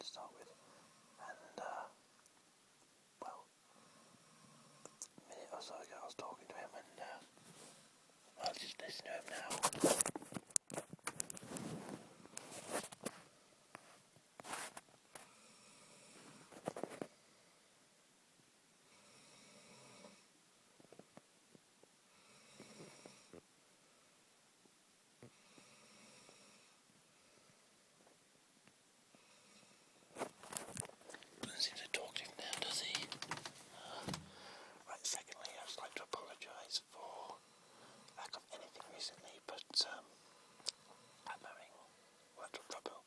to start with, and well, a minute or so ago I was talking to him, and I'll just listen to him now. Seems to talk to him now, does he? Right, secondly, I'd just like to apologise for lack of anything recently, but I'm having laptop trouble.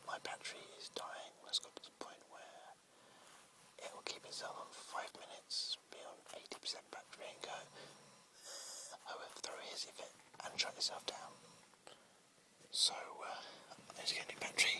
My battery is dying. It's got to the point where it will keep itself on for 5 minutes, be on 80% battery and go, however, throw a hissy fit and shut itself down. So, I need to get a new battery.